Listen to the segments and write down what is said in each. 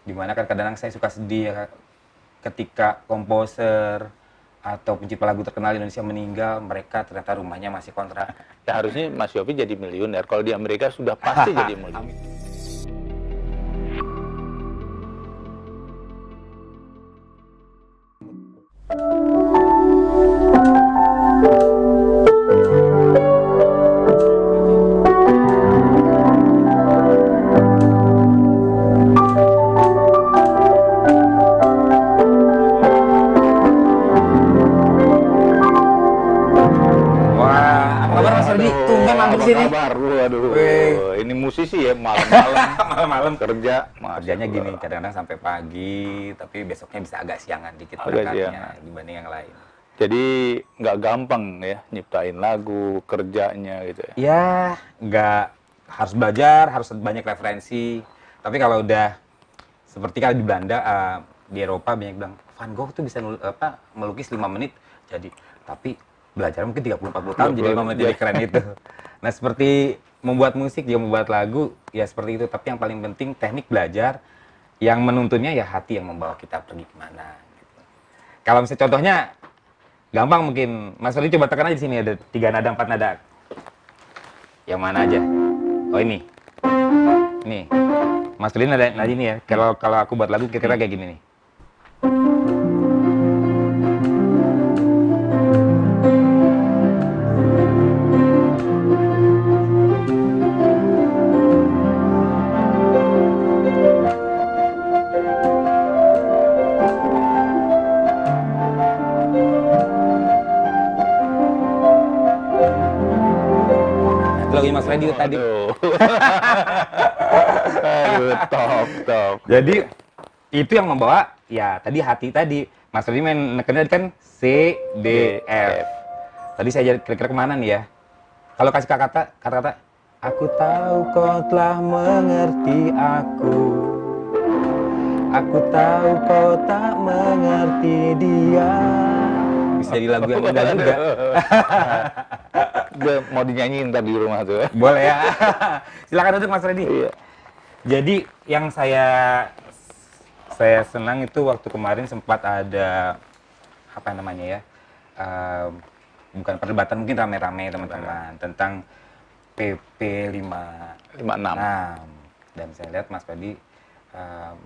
Dimana kan kadang saya suka sedih ya, ketika komposer atau pencipta lagu terkenal di Indonesia meninggal, mereka ternyata rumahnya masih kontrak. Ya harusnya Mas Yofi jadi miliuner. Kalau di Amerika sudah pasti jadi miliuner. Wah, apa kabar Mas Rudi? Tumben mampir sini. Kabar? Aduh, Wih. ini musisi ya malam-malam Malam-malam kerja. kerjanya Masya gini, Allah. kadang-kadang sampai pagi, tapi besoknya bisa agak siangan dikit Agak berangkatnya siangan. dibanding yang lain. Jadi nggak gampang ya nyiptain lagu, kerjanya gitu ya. Ya, nggak harus belajar, harus banyak referensi. Tapi kalau udah seperti kalau di Belanda, di Eropa banyak bilang Van Gogh tuh bisa melukis 5 menit jadi. Tapi belajar mungkin 30-40 tahun jadi 5 menit jadi keren itu. Nah, seperti membuat musik juga membuat lagu ya seperti itu. Tapi yang paling penting teknik belajar, yang menuntunnya ya hati yang membawa kita pergi kemana. Gitu. Kalau misalnya contohnya gampang mungkin, Mas Freddy coba tekan aja di sini ada 3 nada 4 nada. Yang mana aja? Oh ini. Nih. Mas Freddy nada ini ya. Kalau aku buat lagu kira-kira kayak gini nih. Nah, itu lagunya Mas Freddy tadi. Aduh. Aduh, top. Jadi itu yang membawa ya tadi hati tadi. Mas Freddy main nekennya kan C, D, F. Tadi saya jadi kira-kira kemana nih ya? Kalau kasih kata-kata, aku tahu kau telah mengerti aku. Aku tahu kau tak mengerti dia. Bisa jadi lagu yang indah juga. Gue mau dinyanyiin tadi di rumah tuh. Boleh ya. Silakan duduk Mas Freddy. Iya. Jadi yang saya senang itu waktu kemarin sempat ada apa namanya ya, bukan perdebatan mungkin rame-rame teman-teman tentang PP 56. 56 dan saya lihat Mas Freddy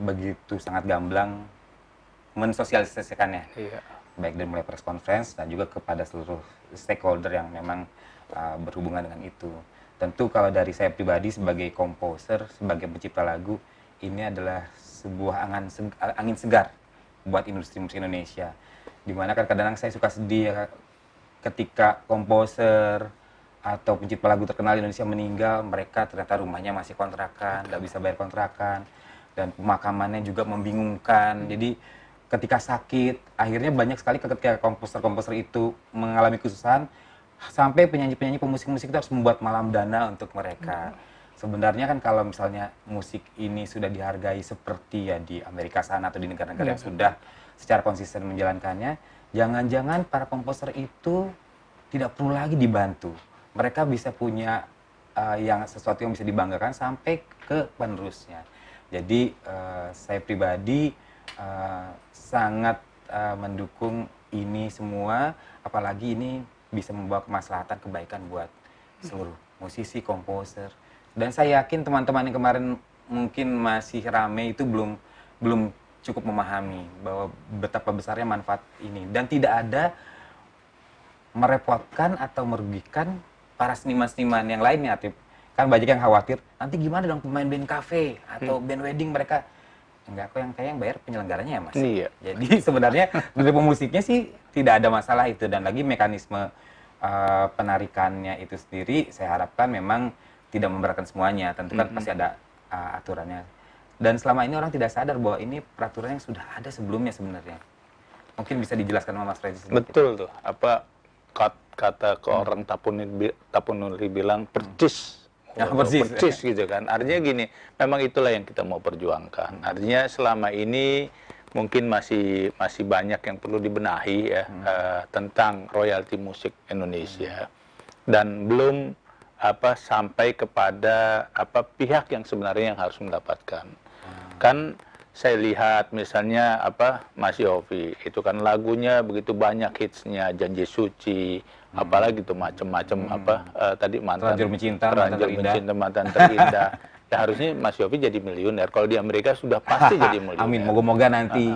begitu sangat gamblang mensosialisasikannya, Iya. baik dari mulai press conference dan juga kepada seluruh stakeholder yang memang berhubungan dengan itu. Tentu kalau dari saya pribadi sebagai komposer, sebagai pencipta lagu, ini adalah sebuah angin segar buat industri musik Indonesia. Dimana kan kadang-kadang saya suka sedih ya, ketika komposer atau pencipta lagu terkenal di Indonesia meninggal, mereka ternyata rumahnya masih kontrakan, nggak bisa bayar kontrakan, dan pemakamannya juga membingungkan. Jadi ketika sakit, akhirnya banyak sekali ketika komposer-komposer itu mengalami kesusahan, sampai penyanyi-penyanyi pemusik-musik itu harus membuat malam dana untuk mereka. Sebenarnya kan kalau misalnya musik ini sudah dihargai seperti ya di Amerika sana atau di negara-negara yang sudah secara konsisten menjalankannya, jangan-jangan para komposer itu tidak perlu lagi dibantu. Mereka bisa punya yang sesuatu yang bisa dibanggakan sampai ke penerusnya. Jadi saya pribadi sangat mendukung ini semua, apalagi ini bisa membawa kemaslahatan kebaikan buat seluruh musisi, komposer. Dan saya yakin teman-teman yang kemarin mungkin masih rame itu belum cukup memahami bahwa betapa besarnya manfaat ini dan tidak ada merepotkan atau merugikan para seniman-seniman yang lainnya. Kan banyak yang khawatir nanti gimana dong pemain band cafe atau band wedding, mereka enggak kok, yang kayak yang bayar penyelenggaranya ya Mas. Iya. Jadi sebenarnya dari pemusiknya sih tidak ada masalah itu, dan lagi mekanisme penarikannya itu sendiri saya harapkan memang tidak memberatkan semuanya. Tentu kan pasti ada aturannya. Dan selama ini orang tidak sadar bahwa ini peraturan yang sudah ada sebelumnya sebenarnya. Mungkin bisa dijelaskan sama Mas Freddy sedikit. Betul tuh. Apa kata ke orang Tapunuli bilang percis. Ya, persis. Percis gitu kan. Artinya gini, memang itulah yang kita mau perjuangkan. Artinya selama ini mungkin masih banyak yang perlu dibenahi ya tentang royalti musik Indonesia, dan belum sampai kepada pihak yang sebenarnya yang harus mendapatkan. Kan saya lihat misalnya Mas Yofi itu kan lagunya begitu banyak hitsnya, Janji Suci, apalagi tuh macem-macem tadi Terlanjur Mencinta, Mantan Terlanjur Terindah. Mencinta, Mantan Terindah. Ya harusnya Mas Yofi jadi miliuner. Kalau di Amerika sudah pasti jadi miliuner. Amin, moga-moga nanti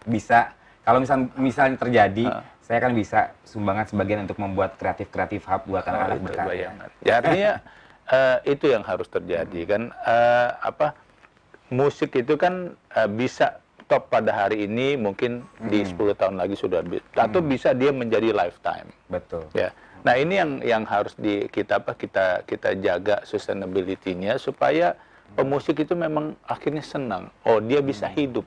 bisa. Kalau misalnya terjadi, saya kan bisa sumbangan sebagian untuk membuat kreatif hub buat anak-anak berkarya. Ya artinya itu yang harus terjadi kan. Musik itu kan bisa top pada hari ini, mungkin di 10 tahun lagi sudah atau bisa dia menjadi lifetime. Betul. Ya. Nah, ini yang harus kita jaga sustainability-nya supaya pemusik itu memang akhirnya senang. Oh, dia bisa hidup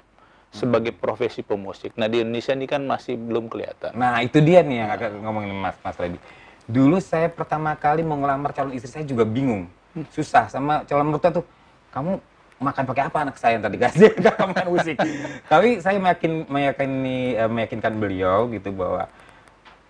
sebagai profesi pemusik. Nah, di Indonesia ini kan masih belum kelihatan. Nah, itu dia nih yang agak ngomongin Mas Freddy. Dulu saya pertama kali mau ngelamar calon istri saya juga bingung. Susah sama calon mertua tuh. Kamu makan pakai apa anak saya tadi kasih main musik. Tapi saya meyakinkan beliau gitu bahwa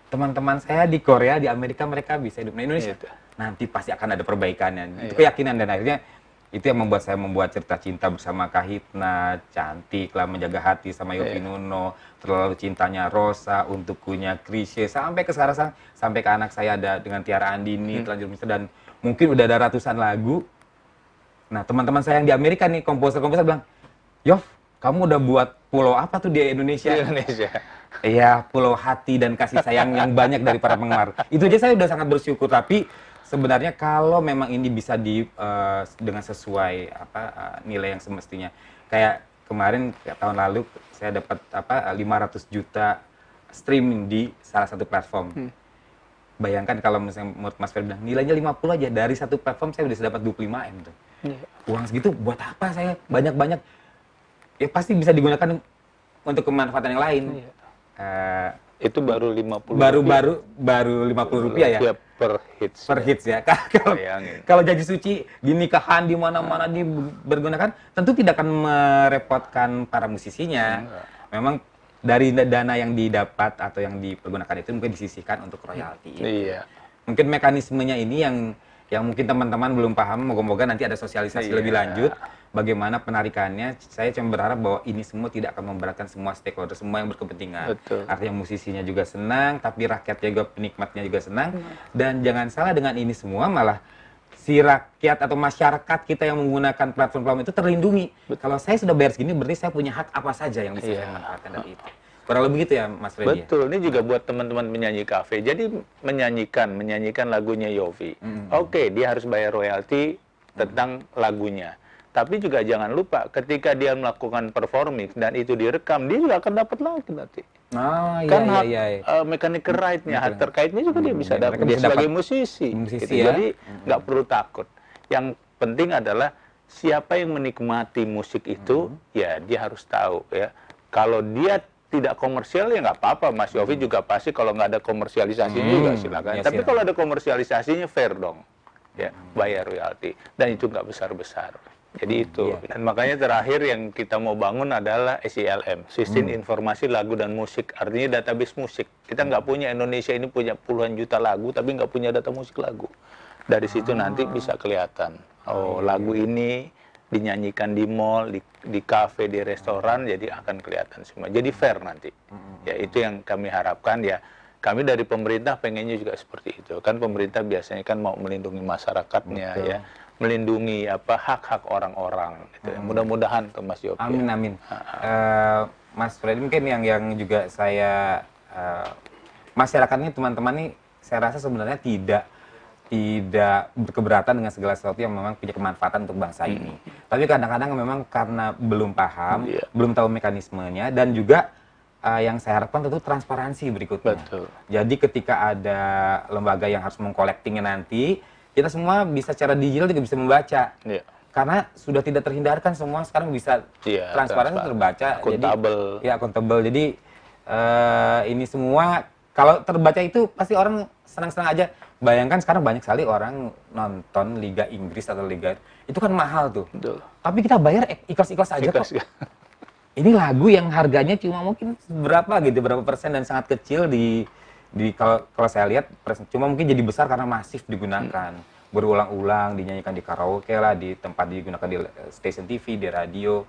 teman-teman saya di Korea, di Amerika mereka bisa hidup di Indonesia. Nanti pasti akan ada perbaikannya. Itu keyakinan dan akhirnya itu yang membuat saya membuat cerita cinta bersama Kahitna, Cantik lah, Menjaga Hati sama Yofi Nuno, Terlalu Cintanya Rosa, Untukkunya Chrisye, sampai ke sekarang sampai ke anak saya ada dengan Tiara Andini, Terlanjur Mencinta, dan mungkin udah ada ratusan lagu. Nah, teman-teman saya yang di Amerika nih, komposer-komposer bilang, Yof, kamu udah buat pulau apa tuh di Indonesia? Di Indonesia. Iya, pulau hati dan kasih sayang yang banyak dari para penggemar. Itu aja saya udah sangat bersyukur. Tapi sebenarnya kalau memang ini bisa dengan sesuai nilai yang semestinya. Kayak kemarin tahun lalu saya dapat 500 juta streaming di salah satu platform. Bayangkan kalau misalnya Mas Ferry bilang nilainya 50 aja, dari satu platform saya udah dapat 25 M tuh. Uang segitu buat apa saya banyak-banyak? Ya pasti bisa digunakan untuk kemanfaatan yang lain. Itu baru 50 baru 50 rupiah ya per hits ya. Kalau Janji Suci di nikahan di mana-mana dipergunakan, tentu tidak akan merepotkan para musisinya. Memang dari dana yang didapat atau yang dipergunakan itu mungkin disisihkan untuk royalti. Iya. Mungkin mekanismenya ini yang mungkin teman-teman belum paham, moga-moga nanti ada sosialisasi lebih lanjut bagaimana penarikannya. Saya cuma berharap bahwa ini semua tidak akan memberatkan semua stakeholder, semua yang berkepentingan. Betul. Artinya musisinya juga senang, tapi rakyatnya juga, penikmatnya juga senang. Dan jangan salah, dengan ini semua malah si rakyat atau masyarakat kita yang menggunakan platform itu terlindungi. Kalau saya sudah bayar segini, berarti saya punya hak apa saja yang bisa saya manfaatkan dari itu. Kurang lebih gitu ya, Mas Freddy? Betul, ini juga buat teman-teman penyanyi kafe. Jadi menyanyikan lagunya Yofi. Oke, dia harus bayar royalti tentang lagunya. Tapi juga jangan lupa, ketika dia melakukan performing dan itu direkam, dia juga akan dapat lagi nanti. Oh, iya, Kan iya. mechanical right-nya, hak terkaitnya juga dia bisa dapat. Dia sebagai musisi gitu. Ya? Jadi nggak perlu takut. Yang penting adalah siapa yang menikmati musik itu, ya dia harus tahu ya. Kalau dia tidak komersial ya nggak apa-apa, Mas Yofi juga pasti kalau nggak ada komersialisasi juga silakan. Tapi kalau ada komersialisasinya fair dong, ya bayar royalti dan itu nggak besar-besar. Jadi itu. Dan makanya terakhir yang kita mau bangun adalah SILM, Sistem Informasi Lagu dan Musik. Artinya database musik. Kita nggak punya, Indonesia ini punya puluhan juta lagu, tapi nggak punya data musik lagu. Dari situ nanti bisa kelihatan. Oh, lagu ini dinyanyikan di mall, di kafe, di restoran, jadi akan kelihatan semua. Jadi fair nanti. Ya itu yang kami harapkan ya. Kami dari pemerintah pengennya juga seperti itu. Kan pemerintah biasanya kan mau melindungi masyarakatnya ya, melindungi hak-hak orang-orang. Gitu. Mudah-mudahan tuh Mas Yofi. Amin amin. Mas Freddy, mungkin yang juga saya masyarakat ini, teman-teman nih, saya rasa sebenarnya tidak berkeberatan dengan segala sesuatu yang memang punya kemanfaatan untuk bangsa ini. Tapi kadang-kadang memang karena belum paham, belum tahu mekanismenya, dan juga yang saya harapkan tentu transparansi berikutnya. Betul. Jadi ketika ada lembaga yang harus mengkolektingnya nanti, kita semua bisa secara digital juga bisa membaca. Karena sudah tidak terhindarkan, semua sekarang bisa transparan terbaca. Akuntabel. Jadi, akuntabel. Jadi ini semua kalau terbaca itu pasti orang senang-senang aja. Bayangkan sekarang banyak sekali orang nonton Liga Inggris atau Liga itu kan mahal tuh. Betul. Tapi kita bayar ikhlas-ikhlas aja kok. Ini lagu yang harganya cuma mungkin berapa persen dan sangat kecil kalau saya lihat cuma mungkin jadi besar karena masif digunakan. Berulang-ulang dinyanyikan di karaoke lah, di tempat digunakan di stasiun TV, di radio.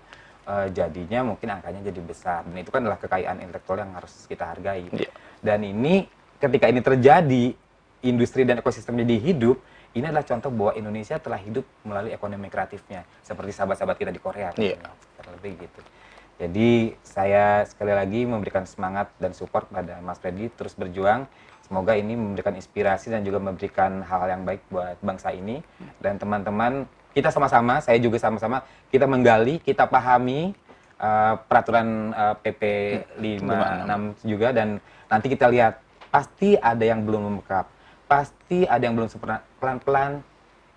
jadinya mungkin angkanya jadi besar. Dan itu kan adalah kekayaan intelektual yang harus kita hargai. Iya. Dan ini ketika ini terjadi, industri dan ekosistem jadi hidup, ini adalah contoh bahwa Indonesia telah hidup melalui ekonomi kreatifnya, seperti sahabat-sahabat kita di Korea. Iya. Lebih gitu. Jadi saya sekali lagi memberikan semangat dan support pada Mas Freddy terus berjuang. Semoga ini memberikan inspirasi dan juga memberikan hal yang baik buat bangsa ini. Dan teman-teman, kita sama-sama, saya juga sama-sama, kita menggali, kita pahami peraturan PP 56 juga, dan nanti kita lihat pasti ada yang belum lengkap, pasti ada yang belum sempurna, pelan-pelan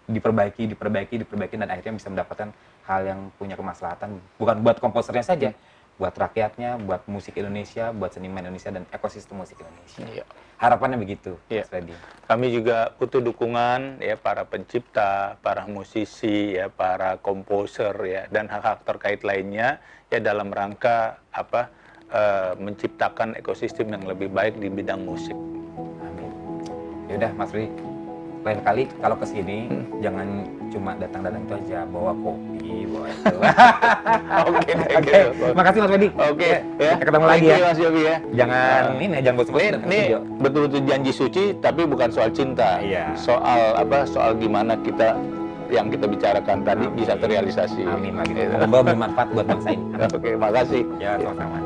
diperbaiki, dan akhirnya bisa mendapatkan hal yang punya kemaslahatan, bukan buat komposernya saja, buat rakyatnya, buat musik Indonesia, buat seniman Indonesia, dan ekosistem musik Indonesia. Iya. Harapannya begitu, Iya. Mas Freddy. Kami juga butuh dukungan ya, para pencipta, para musisi, ya, para komposer, ya, dan hak-hak terkait lainnya ya, dalam rangka menciptakan ekosistem yang lebih baik di bidang musik. Amin. Yaudah Mas Freddy, lain kali kalau kesini jangan cuma datang-datang itu aja, bawa kopi, bawa itu. Oke, Oke, makasih Mas Freddy. Oke, ya. Kita ketemu lagi ya. Mas Yogi ya. Jangan jangan bosan-bosan. Ini betul-betul janji suci, tapi bukan soal cinta. Iya. Soal gimana yang kita bicarakan tadi bisa terrealisasi. Amin. Semoga bermanfaat buat bangsa ini. Oke, makasih. Ya, sama-sama.